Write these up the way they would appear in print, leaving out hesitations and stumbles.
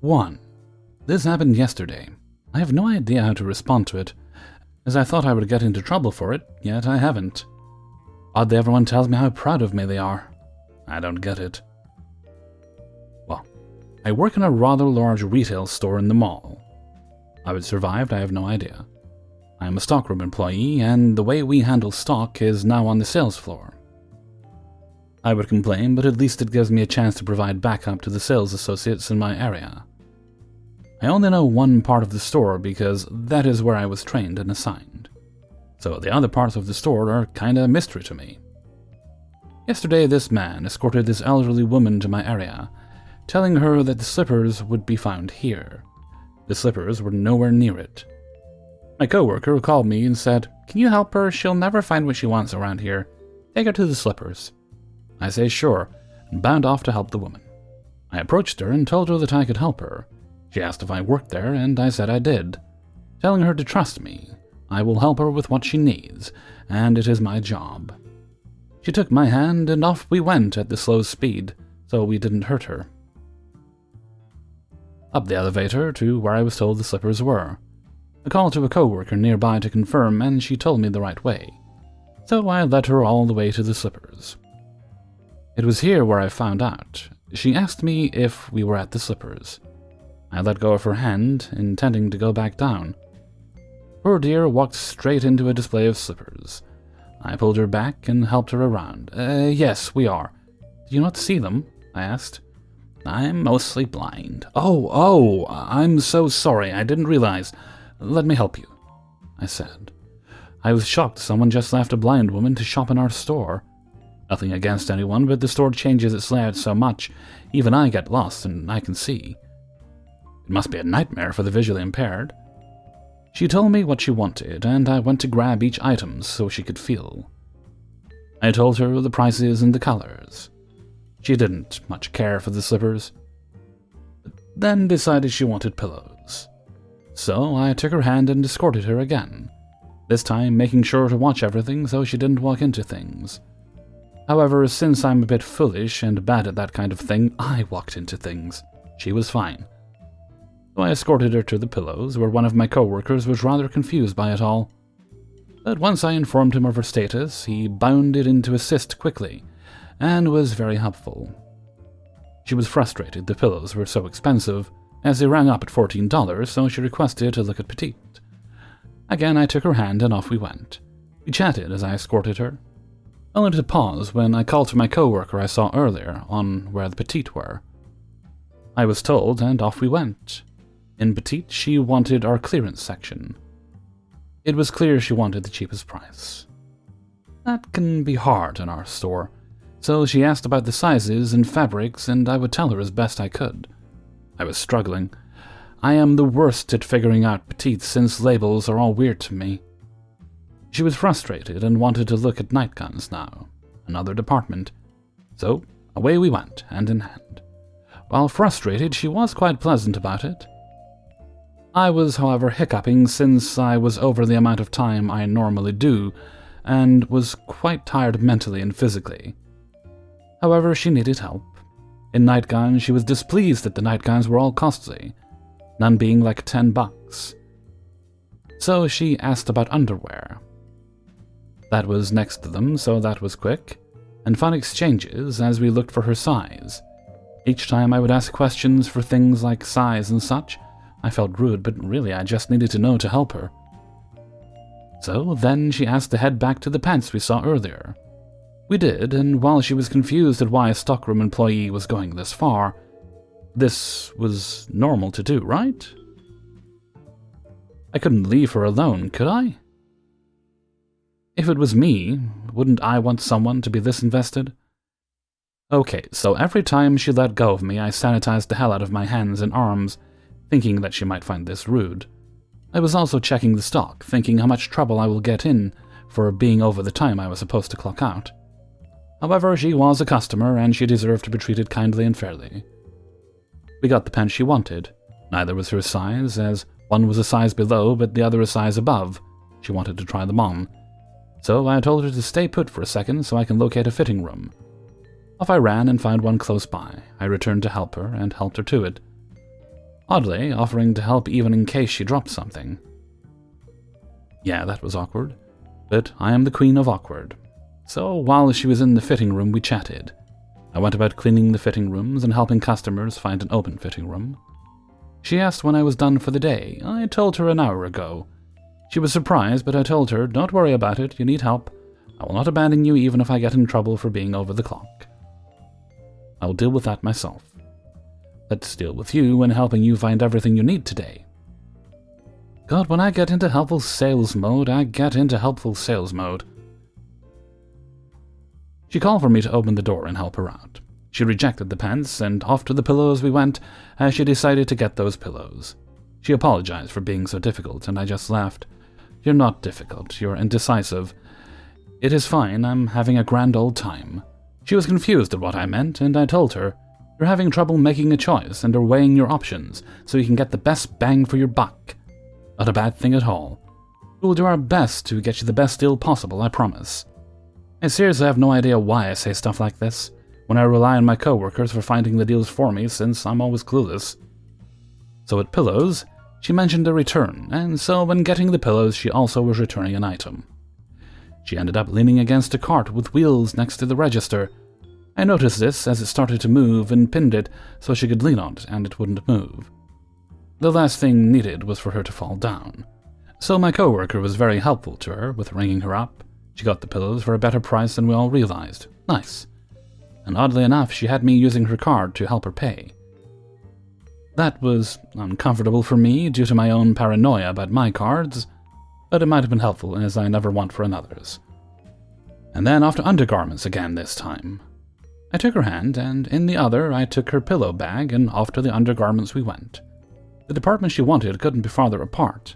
1. This happened yesterday. I have no idea how to respond to it, as I thought I would get into trouble for it, yet I haven't. Oddly, everyone tells me how proud of me they are. I don't get it. Well, I work in a rather large retail store in the mall. How it survived, I have no idea. I am a stockroom employee, and the way we handle stock is now on the sales floor. I would complain, but at least it gives me a chance to provide backup to the sales associates in my area. I only know one part of the store because that is where I was trained and assigned. So the other parts of the store are kinda a mystery to me. Yesterday, this man escorted this elderly woman to my area, telling her that the slippers would be found here. The slippers were nowhere near it. My coworker called me and said, "Can you help her? She'll never find what she wants around here. Take her to the slippers." I say sure, and bound off to help the woman. I approached her and told her that I could help her. She asked if I worked there, and I said I did, telling her to trust me. I will help her with what she needs, and it is my job. She took my hand, and off we went at the slow speed, so we didn't hurt her. Up the elevator to where I was told the slippers were. I called to a coworker nearby to confirm, and she told me the right way. So I led her all the way to the slippers. It was here where I found out. She asked me if we were at the slippers. I let go of her hand, intending to go back down. Poor dear walked straight into a display of slippers. I pulled her back and helped her around. Yes, we are. Do you not see them?" I asked. "I'm mostly blind." Oh, I'm so sorry, I didn't realize. Let me help you," I said. I was shocked someone just left a blind woman to shop in our store. Nothing against anyone, but the store changes its layout so much, even I get lost and I can see. It must be a nightmare for the visually impaired. She told me what she wanted, and I went to grab each item so she could feel. I told her the prices and the colors. She didn't much care for the slippers, but then decided she wanted pillows. So I took her hand and escorted her again, this time making sure to watch everything so she didn't walk into things. However, since I'm a bit foolish and bad at that kind of thing, I walked into things. She was fine. So I escorted her to the pillows, where one of my coworkers was rather confused by it all. But once I informed him of her status, he bounded in to assist quickly, and was very helpful. She was frustrated the pillows were so expensive, as they rang up at $14, so she requested to look at Petite. Again, I took her hand and off we went. We chatted as I escorted her, only to pause when I called to my coworker I saw earlier on where the Petite were. I was told, and off we went. In Petite, she wanted our clearance section. It was clear she wanted the cheapest price. That can be hard in our store, so she asked about the sizes and fabrics, and I would tell her as best I could. I was struggling. I am the worst at figuring out petites since labels are all weird to me. She was frustrated and wanted to look at nightgowns now, another department. So away we went, hand in hand. While frustrated, she was quite pleasant about it. I was, however, hiccuping since I was over the amount of time I normally do, and was quite tired mentally and physically. However, she needed help. In nightgowns, she was displeased that the nightgowns were all costly, none being like $10. So she asked about underwear. That was next to them, so that was quick, and fun exchanges as we looked for her size. Each time I would ask questions for things like size and such. I felt rude, but really I just needed to know to help her. So then she asked to head back to the pants we saw earlier. We did, and while she was confused at why a stockroom employee was going this far, this was normal to do, right? I couldn't leave her alone, could I? If it was me, wouldn't I want someone to be this invested? Okay, so every time she let go of me, I sanitized the hell out of my hands and arms, thinking that she might find this rude. I was also checking the stock, thinking how much trouble I will get in for being over the time I was supposed to clock out. However, she was a customer, and she deserved to be treated kindly and fairly. We got the pants she wanted. Neither was her size, as one was a size below, but the other a size above. She wanted to try them on. So I told her to stay put for a second so I can locate a fitting room. Off I ran and found one close by. I returned to help her, and helped her to it. oddly offering to help even in case she dropped something. Yeah, that was awkward, but I am the queen of awkward. So while she was in the fitting room, we chatted. I went about cleaning the fitting rooms and helping customers find an open fitting room. She asked when I was done for the day. I told her an hour ago. She was surprised, but I told her, "Don't worry about it, you need help. I will not abandon you even if I get in trouble for being over the clock. I will deal with that myself. Let's deal with you and helping you find everything you need today." God, when I get into helpful sales mode, I get into helpful sales mode. She called for me to open the door and help her out. She rejected the pants, and off to the pillows we went, as she decided to get those pillows. She apologized for being so difficult, and I just laughed. "You're not difficult, you're indecisive. It is fine, I'm having a grand old time." She was confused at what I meant, and I told her, "You're having trouble making a choice, and are weighing your options, so you can get the best bang for your buck. Not a bad thing at all. We will do our best to get you the best deal possible, I promise." I seriously have no idea why I say stuff like this, when I rely on my coworkers for finding the deals for me since I'm always clueless. So at Pillows, she mentioned a return, and so when getting the pillows she also was returning an item. She ended up leaning against a cart with wheels next to the register. I noticed this as it started to move and pinned it so she could lean on it and it wouldn't move. The last thing needed was for her to fall down. So my coworker was very helpful to her with ringing her up. She got the pillows for a better price than we all realized. Nice. And oddly enough, she had me using her card to help her pay. That was uncomfortable for me due to my own paranoia about my cards, but it might have been helpful as I never want for another's. And then off to undergarments again this time. I took her hand, and in the other I took her pillow bag, and off to the undergarments we went. The department she wanted couldn't be farther apart,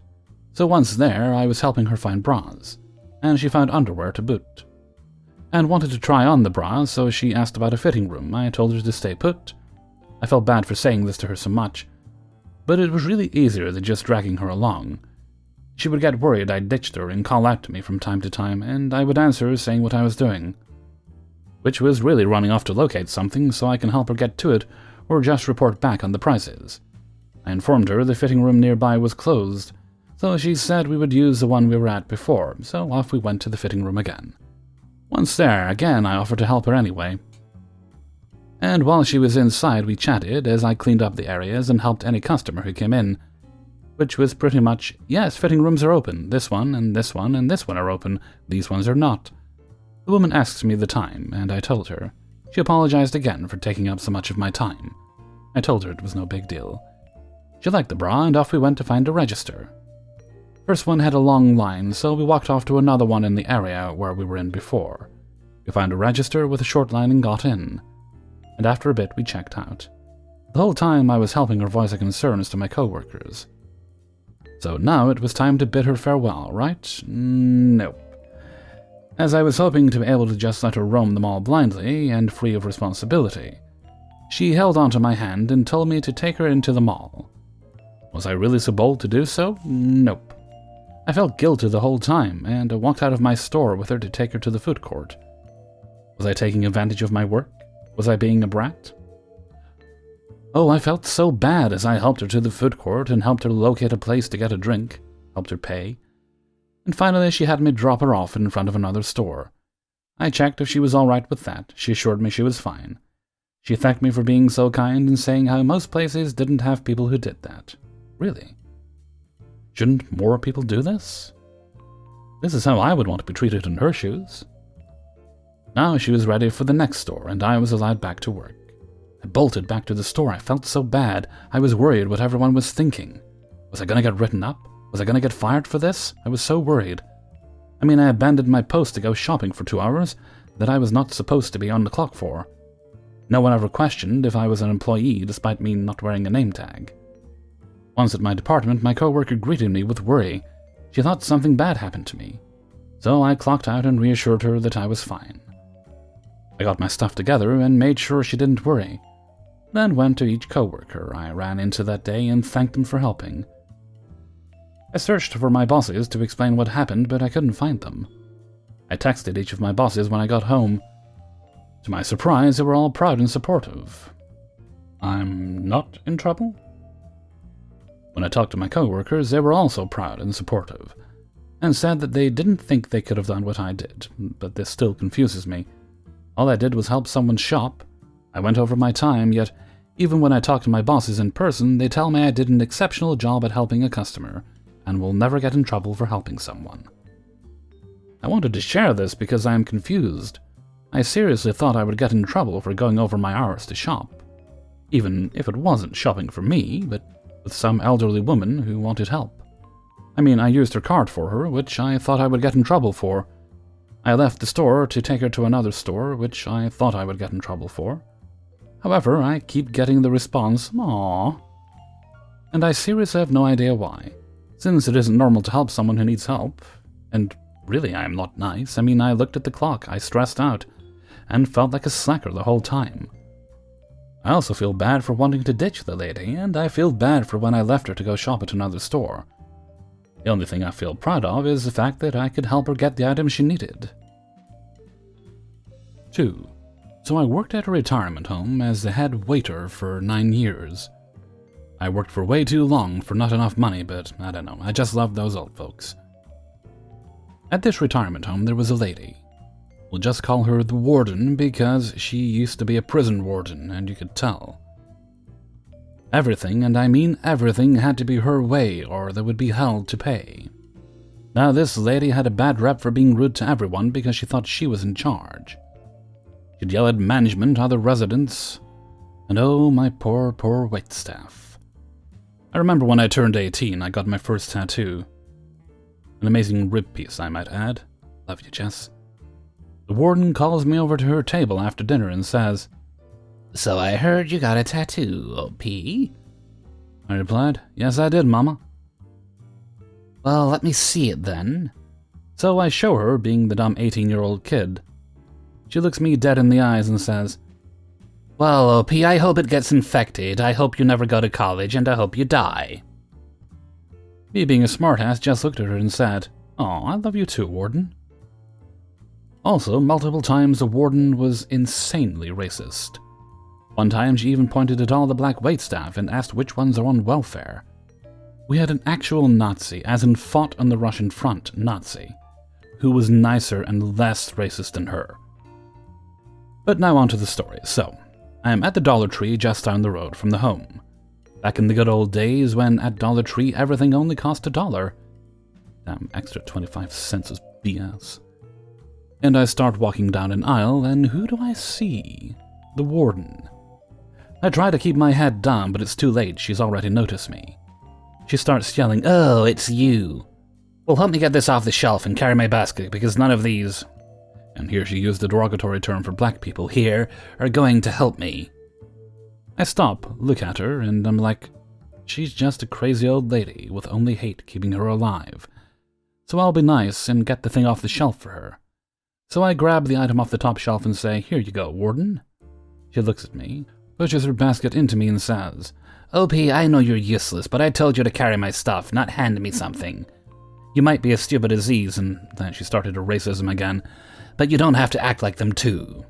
so once there I was helping her find bras, and she found underwear to boot. And wanted to try on the bras, so she asked about a fitting room. I told her to stay put. I felt bad for saying this to her so much, but it was really easier than just dragging her along. She would get worried I ditched her and call out to me from time to time, and I would answer saying what I was doing, which was really running off to locate something so I can help her get to it or just report back on the prices. I informed her the fitting room nearby was closed, so she said we would use the one we were at before, so off we went to the fitting room again. Once there, again I offered to help her anyway. And while she was inside we chatted as I cleaned up the areas and helped any customer who came in, which was pretty much, yes, fitting rooms are open, this one and this one and this one are open, these ones are not. The woman asked me the time, and I told her. She apologized again for taking up so much of my time. I told her it was no big deal. She liked the bra, and off we went to find a register. First one had a long line, so we walked off to another one in the area where we were in before. We found a register with a short line and got in. And after a bit we checked out. The whole time I was helping her voice her concerns to my coworkers. So now it was time to bid her farewell, right? Nope. As I was hoping to be able to just let her roam the mall blindly and free of responsibility, she held onto my hand and told me to take her into the mall. Was I really so bold to do so? Nope. I felt guilty the whole time, and I walked out of my store with her to take her to the food court. Was I taking advantage of my work? Was I being a brat? Oh, I felt so bad as I helped her to the food court and helped her locate a place to get a drink, helped her pay. And finally she had me drop her off in front of another store. I checked if she was all right with that. She assured me she was fine. She thanked me for being so kind and saying how most places didn't have people who did that. Really? Shouldn't more people do this? This is how I would want to be treated in her shoes. Now she was ready for the next store, and I was allowed back to work. I bolted back to the store. I felt so bad. I was worried what everyone was thinking. Was I going to get written up? Was I going to get fired for this? I was so worried. I mean, I abandoned my post to go shopping for 2 hours that I was not supposed to be on the clock for. No one ever questioned if I was an employee despite me not wearing a name tag. Once at my department, my coworker greeted me with worry. She thought something bad happened to me. So I clocked out and reassured her that I was fine. I got my stuff together and made sure she didn't worry. Then went to each coworker I ran into that day and thanked them for helping. I searched for my bosses to explain what happened, but I couldn't find them. I texted each of my bosses when I got home. To my surprise, they were all proud and supportive. I'm not in trouble? When I talked to my coworkers, they were also proud and supportive, and said that they didn't think they could have done what I did, but this still confuses me. All I did was help someone shop. I went over my time, yet even when I talk to my bosses in person, they tell me I did an exceptional job at helping a customer, and will never get in trouble for helping someone. I wanted to share this because I am confused. I seriously thought I would get in trouble for going over my hours to shop, even if it wasn't shopping for me, but with some elderly woman who wanted help. I mean, I used her card for her, which I thought I would get in trouble for. I left the store to take her to another store, which I thought I would get in trouble for. However, I keep getting the response, "Aww." And I seriously have no idea why, since it isn't normal to help someone who needs help. And really, I am not nice. I mean, I looked at the clock, I stressed out, and felt like a slacker the whole time. I also feel bad for wanting to ditch the lady, and I feel bad for when I left her to go shop at another store. The only thing I feel proud of is the fact that I could help her get the items she needed. 2. So I worked at a retirement home as the head waiter for 9 years. I worked for way too long for not enough money, but I don't know, I just love those old folks. At this retirement home there was a lady. We'll just call her the warden because she used to be a prison warden, and you could tell. Everything, and I mean everything, had to be her way or there would be hell to pay. Now this lady had a bad rep for being rude to everyone because she thought she was in charge. She'd yell at management, other residents, and oh, my poor, poor waitstaff. I remember when I turned 18, I got my first tattoo. An amazing rib piece, I might add. Love you, Jess. The warden calls me over to her table after dinner and says, "So I heard you got a tattoo, O.P.?" I replied, "Yes, I did, Mama." "Well, let me see it then." So I show her, being the dumb 18-year-old kid. She looks me dead in the eyes and says, "Well, O.P., I hope it gets infected. I hope you never go to college, and I hope you die." Me, being a smartass, just looked at her and said, "Aw, I love you too, Warden." Also, multiple times the warden was insanely racist. One time she even pointed at all the black waitstaff and asked which ones are on welfare. We had an actual Nazi, as in fought on the Russian front Nazi, who was nicer and less racist than her. But now on to the story. So, I am at the Dollar Tree just down the road from the home. Back in the good old days when at Dollar Tree everything only cost $1. Damn, extra 25 cents is BS. And I start walking down an aisle, and who do I see? The warden. I try to keep my head down, but it's too late. She's already noticed me. She starts yelling, "Oh, it's you. Well, help me get this off the shelf and carry my basket, because none of these," and here she used a derogatory term for black people, "here are going to help me." I stop, look at her, and I'm like, she's just a crazy old lady with only hate keeping her alive. So I'll be nice and get the thing off the shelf for her. So I grab the item off the top shelf and say, "Here you go, Warden." She looks at me, pushes her basket into me and says, "O.P., I know you're useless, but I told you to carry my stuff, not hand me something. You might be as stupid as these," and then she started her racism again, "but you don't have to act like them too."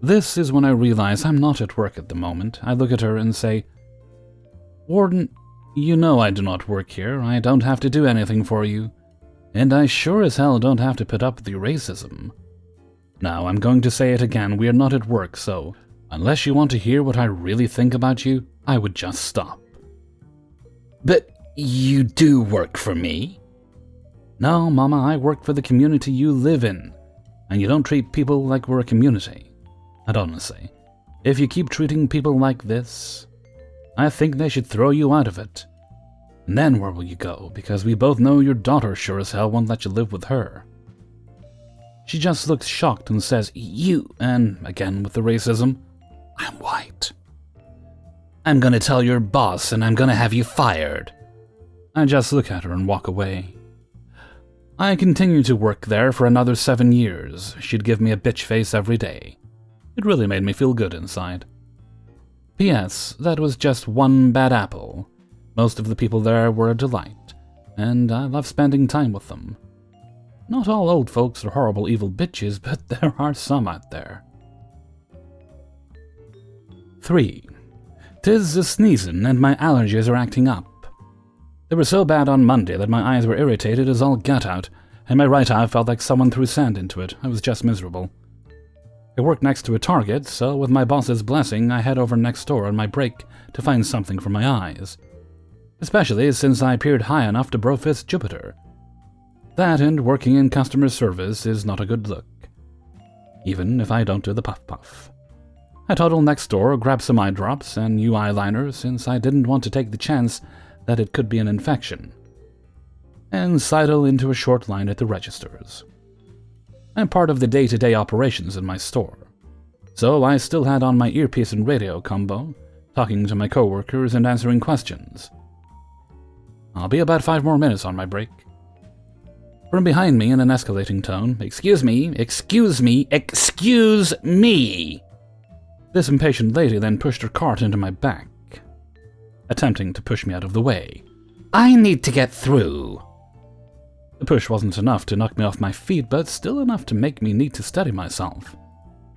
This is when I realize I'm not at work at the moment. I look at her and say, "Warden, you know I do not work here. I don't have to do anything for you. And I sure as hell don't have to put up with your racism. Now, I'm going to say it again, we are not at work, so unless you want to hear what I really think about you, I would just stop." "But you do work for me?" "No, Mama, I work for the community you live in, and you don't treat people like we're a community. And honestly, if you keep treating people like this, I think they should throw you out of it. And then where will you go? Because we both know your daughter sure as hell won't let you live with her." She just looks shocked and says, "You," and again with the racism, "I'm white. I'm gonna tell your boss and I'm gonna have you fired." I just look at her and walk away. I continued to work there for another 7 years. She'd give me a bitch face every day. It really made me feel good inside. P.S. That was just one bad apple. Most of the people there were a delight, and I love spending time with them. Not all old folks are horrible evil bitches, but there are some out there. 3. 'Tis the sneezing, and my allergies are acting up. They were so bad on Monday that my eyes were irritated as all get out, and my right eye felt like someone threw sand into it. I was just miserable. I work next to a Target, so with my boss's blessing, I head over next door on my break to find something for my eyes. Especially since I peered high enough to Brofist Jupiter. That and working in customer service is not a good look. Even if I don't do the puff-puff. I toddle next door, grab some eye drops and new eyeliner since I didn't want to take the chance that it could be an infection. And sidle into a short line at the registers. I'm part of the day-to-day operations in my store, so I still had on my earpiece and radio combo, talking to my coworkers and answering questions. I'll be about 5 more minutes on my break. From behind me in an escalating tone, "Excuse me, excuse me, excuse me!" This impatient lady then pushed her cart into my back, attempting to push me out of the way. "I need to get through!" The push wasn't enough to knock me off my feet, but still enough to make me need to steady myself.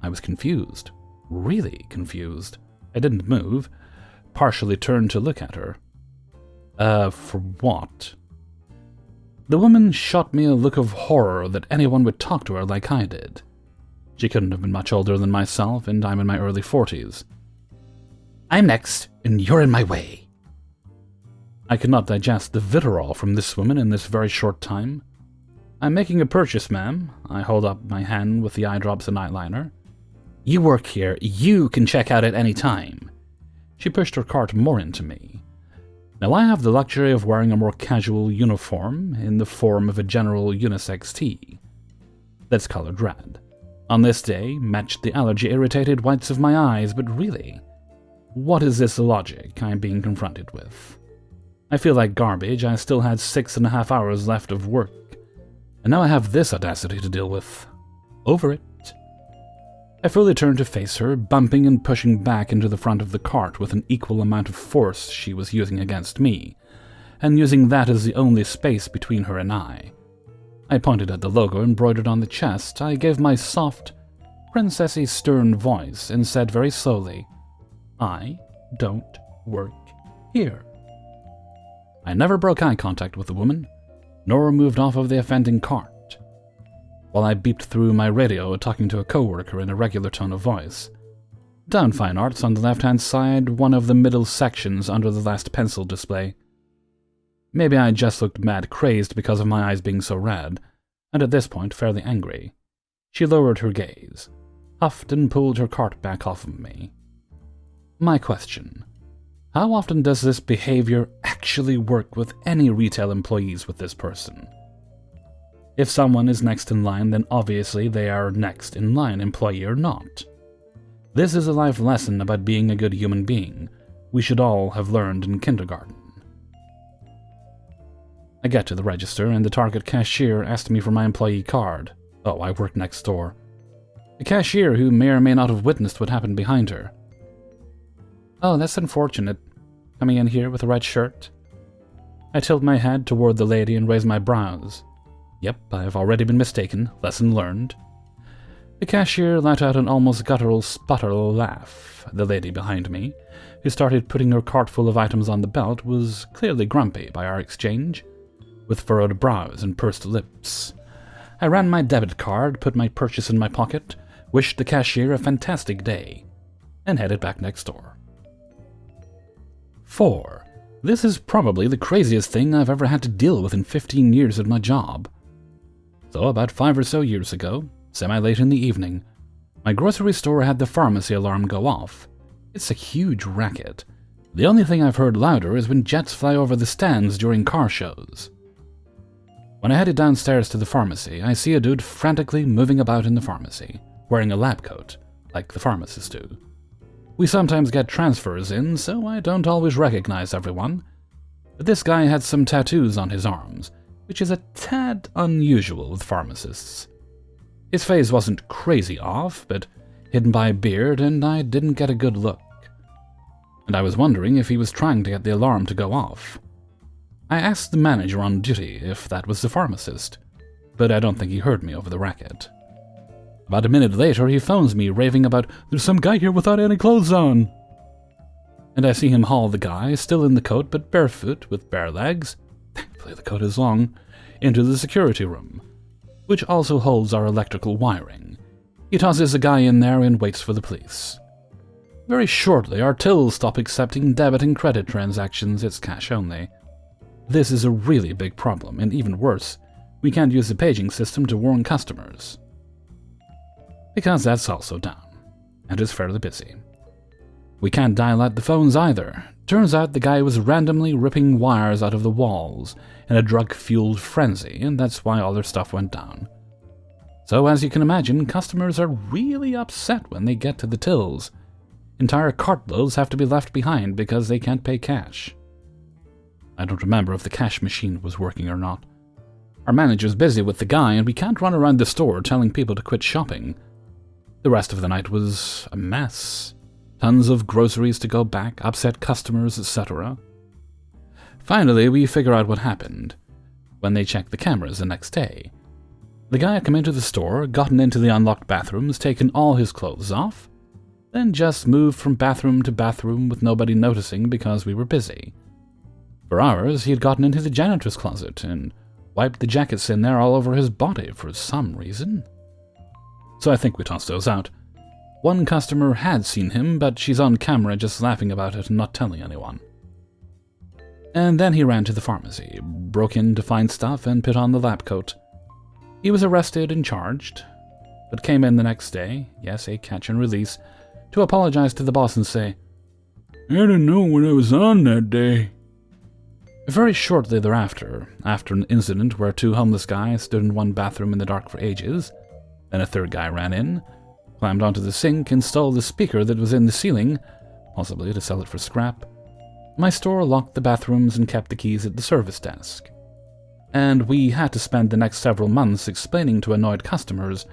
I was confused. Really confused. I didn't move, partially turned to look at her. For what? The woman shot me a look of horror that anyone would talk to her like I did. She couldn't have been much older than myself, and I'm in my early 40s. "I'm next, and you're in my way." I could not digest the vitriol from this woman in this very short time. "I'm making a purchase, ma'am." I hold up my hand with the eye drops and eyeliner. "You work here. You can check out at any time." She pushed her cart more into me. Now I have the luxury of wearing a more casual uniform in the form of a general unisex tee. That's colored red. On this day, matched the allergy-irritated whites of my eyes, but really, what is this logic I'm being confronted with? I feel like garbage. I still had 6.5 hours left of work, and now I have this audacity to deal with. Over it. I fully turned to face her, bumping and pushing back into the front of the cart with an equal amount of force she was using against me, and using that as the only space between her and I. I pointed at the logo embroidered on the chest. I gave my soft, princessy stern voice and said very slowly, "I don't work here." I never broke eye contact with the woman, nor moved off of the offending cart, while I beeped through my radio talking to a coworker in a regular tone of voice. Down Fine Arts on the left-hand side, one of the middle sections under the last pencil display. Maybe I just looked mad crazed because of my eyes being so red, and at this point fairly angry. She lowered her gaze, huffed and pulled her cart back off of me. My question: how often does this behavior actually work with any retail employees with this person? If someone is next in line, then obviously they are next in line, employee or not. This is a life lesson about being a good human being we should all have learned in kindergarten. I get to the register, and the Target cashier asked me for my employee card. Oh, I work next door. A cashier who may or may not have witnessed what happened behind her. "Oh, that's unfortunate. Coming in here with a red shirt?" I tilt my head toward the lady and raise my brows. Yep, I've already been mistaken. Lesson learned. The cashier let out an almost guttural sputter laugh. The lady behind me, who started putting her cart full of items on the belt, was clearly grumpy by our exchange, with furrowed brows and pursed lips. I ran my debit card, put my purchase in my pocket, wished the cashier a fantastic day, and headed back next door. 4. This is probably the craziest thing I've ever had to deal with in 15 years at my job. So about 5 or so years ago, semi-late in the evening, my grocery store had the pharmacy alarm go off. It's a huge racket. The only thing I've heard louder is when jets fly over the stands during car shows. When I headed downstairs to the pharmacy, I see a dude frantically moving about in the pharmacy, wearing a lab coat, like the pharmacists do. We sometimes get transfers in, so I don't always recognize everyone, but this guy had some tattoos on his arms, which is a tad unusual with pharmacists. His face wasn't crazy off, but hidden by a beard, and I didn't get a good look. And I was wondering if he was trying to get the alarm to go off. I asked the manager on duty if that was the pharmacist, but I don't think he heard me over the racket. About a minute later, he phones me raving about, "There's some guy here without any clothes on." and I see him haul the guy, still in the coat but barefoot with bare legs, thankfully the coat is long, into the security room, which also holds our electrical wiring. He tosses the guy in there and waits for the police. Very shortly, our tills stop accepting debit and credit transactions, it's cash only. This is a really big problem, and even worse, we can't use the paging system to warn customers. Because that's also down, and is fairly busy. We can't dial out the phones either. Turns out the guy was randomly ripping wires out of the walls in a drug-fueled frenzy, and that's why all their stuff went down. So as you can imagine, customers are really upset when they get to the tills. Entire cartloads have to be left behind because they can't pay cash. I don't remember if the cash machine was working or not. Our manager's busy with the guy, and we can't run around the store telling people to quit shopping. The rest of the night was a mess. Tons of groceries to go back, upset customers, etc. Finally, we figure out what happened when they checked the cameras the next day. The guy had come into the store, gotten into the unlocked bathrooms, taken all his clothes off, then just moved from bathroom to bathroom with nobody noticing because we were busy. For hours, he had gotten into the janitor's closet and wiped the jackets in there all over his body for some reason. So I think we tossed those out. One customer had seen him, but she's on camera just laughing about it and not telling anyone. And then he ran to the pharmacy, broke in to find stuff, and put on the lab coat. He was arrested and charged, but came in the next day, yes, a catch and release, to apologize to the boss and say, "I didn't know what I was on that day." Very shortly thereafter, after an incident where two homeless guys stood in one bathroom in the dark for ages, then a third guy ran in, climbed onto the sink, and stole the speaker that was in the ceiling, possibly to sell it for scrap, my store locked the bathrooms and kept the keys at the service desk. And we had to spend the next several months explaining to annoyed customers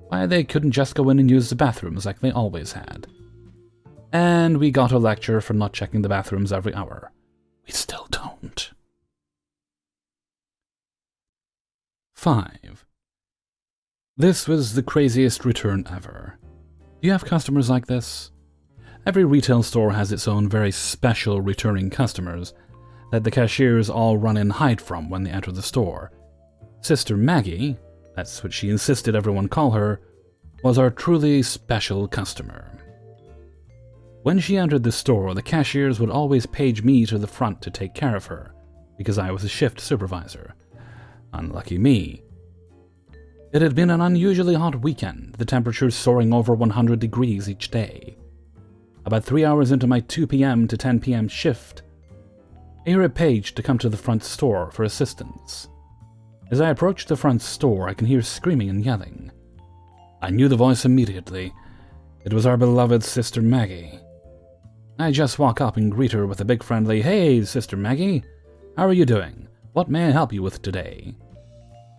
why they couldn't just go in and use the bathrooms like they always had. And we got a lecture for not checking the bathrooms every hour. We still don't. 5. This was the craziest return ever. Do you have customers like this? Every retail store has its own very special returning customers that the cashiers all run and hide from when they enter the store. Sister Maggie, that's what she insisted everyone call her, was our truly special customer. When she entered the store, the cashiers would always page me to the front to take care of her, because I was a shift supervisor. Unlucky me. It had been an unusually hot weekend, the temperatures soaring over 100 degrees each day. About 3 hours into my 2 p.m. to 10 p.m. shift, I hear a page to come to the front store for assistance. As I approach the front store, I can hear screaming and yelling. I knew the voice immediately. It was our beloved Sister Maggie. I just walk up and greet her with a big friendly, "Hey, Sister Maggie, how are you doing? What may I help you with today?"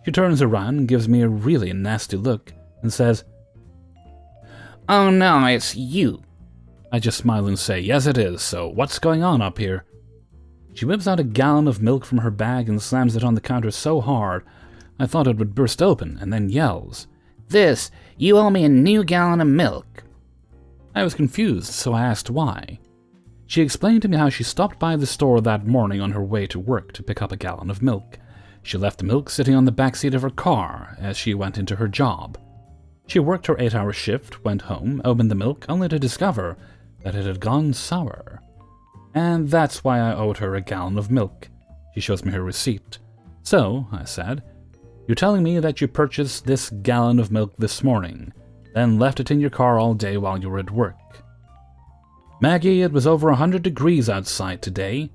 She turns around, gives me a really nasty look, and says, "Oh no, it's you." I just smile and say, "Yes it is, so what's going on up here?" She whips out a gallon of milk from her bag and slams it on the counter so hard I thought it would burst open, and then yells, "You owe me a new gallon of milk." I was confused, so I asked why. She explained to me how she stopped by the store that morning on her way to work to pick up a gallon of milk. She left the milk sitting on the back seat of her car as she went into her job. She worked her 8-hour shift, went home, opened the milk, only to discover that it had gone sour. And that's why I owed her a gallon of milk. She shows me her receipt. "So," I said, "you're telling me that you purchased this gallon of milk this morning, then left it in your car all day while you were at work?" "Maggie, it was over 100 degrees outside today.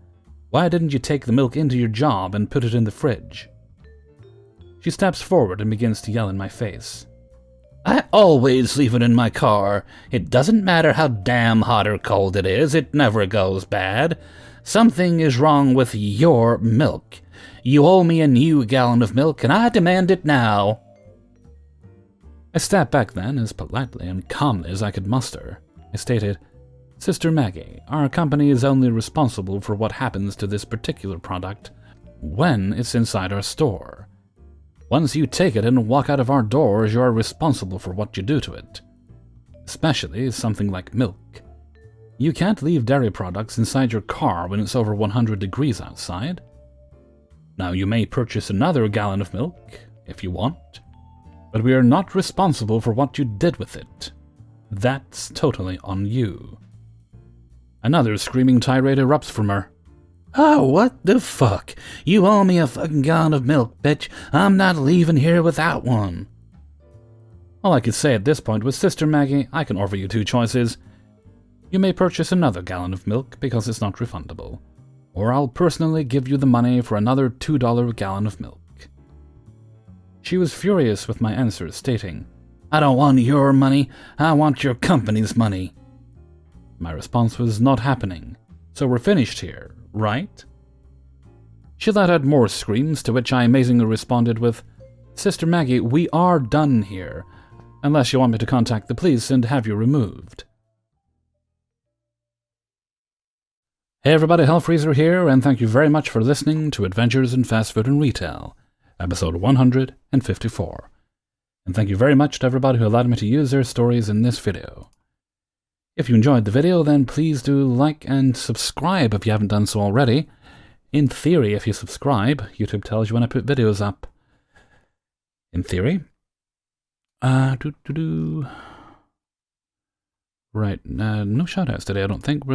Why didn't you take the milk into your job and put it in the fridge?" She steps forward and begins to yell in my face. "I always leave it in my car. It doesn't matter how damn hot or cold it is, it never goes bad. Something is wrong with your milk. You owe me a new gallon of milk, and I demand it now." I stepped back then, as politely and calmly as I could muster. I stated, "Sister Maggie, our company is only responsible for what happens to this particular product when it's inside our store. Once you take it and walk out of our doors, you are responsible for what you do to it. Especially something like milk. You can't leave dairy products inside your car when it's over 100 degrees outside. Now, you may purchase another gallon of milk, if you want, but we are not responsible for what you did with it. That's totally on you. Another screaming tirade erupts from her. Oh, what the fuck? You owe me a fucking gallon of milk, bitch. I'm not leaving here without one. All I could say at this point was, Sister Maggie, I can offer you two choices. You may purchase another gallon of milk because it's not refundable, or I'll personally give you the money for another $2 gallon of milk. She was furious with my answer, stating, I don't want your money, I want your company's money. My response was, not happening, so we're finished here, right? She let out more screams, to which I amazingly responded with, Sister Maggie, we are done here, unless you want me to contact the police and have you removed. Hey everybody, Hellfreezer here, and thank you very much for listening to Adventures in Fast Food and Retail, episode 154. And thank you very much to everybody who allowed me to use their stories in this video. If you enjoyed the video, then please do like and subscribe if you haven't done so already. In theory, if you subscribe, YouTube tells you when I put videos up. In theory. Right, no shoutouts today, I don't think. We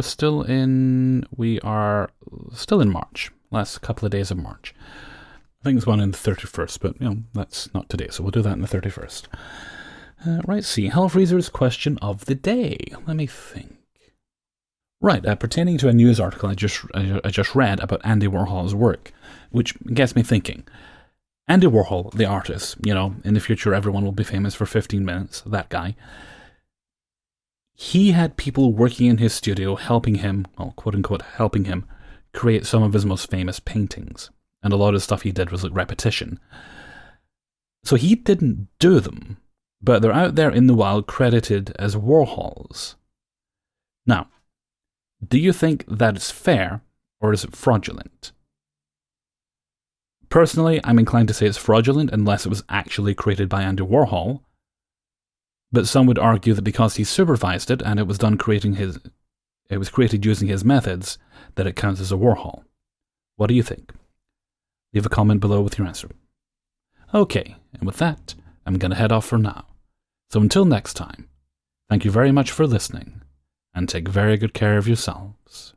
are still in March. Last couple of days of March. I think there's one in the 31st, but, that's not today, so we'll do that in the 31st. Right, see, Hellfreezer's question of the day. Let me think. Right, pertaining to a news article I just read about Andy Warhol's work, which gets me thinking. Andy Warhol, the artist, in the future everyone will be famous for 15 minutes, that guy. He had people working in his studio helping him, well, quote-unquote, helping him create some of his most famous paintings. And a lot of stuff he did was like repetition. So he didn't do them, but they're out there in the wild credited as Warhol's. Now, do you think that it's fair, or is it fraudulent? Personally, I'm inclined to say it's fraudulent unless it was actually created by Andy Warhol. But some would argue that because he supervised it and it was created using his methods, that it counts as a Warhol. What do you think? Leave a comment below with your answer. Okay, and with that, I'm going to head off for now. So until next time, thank you very much for listening, and take very good care of yourselves.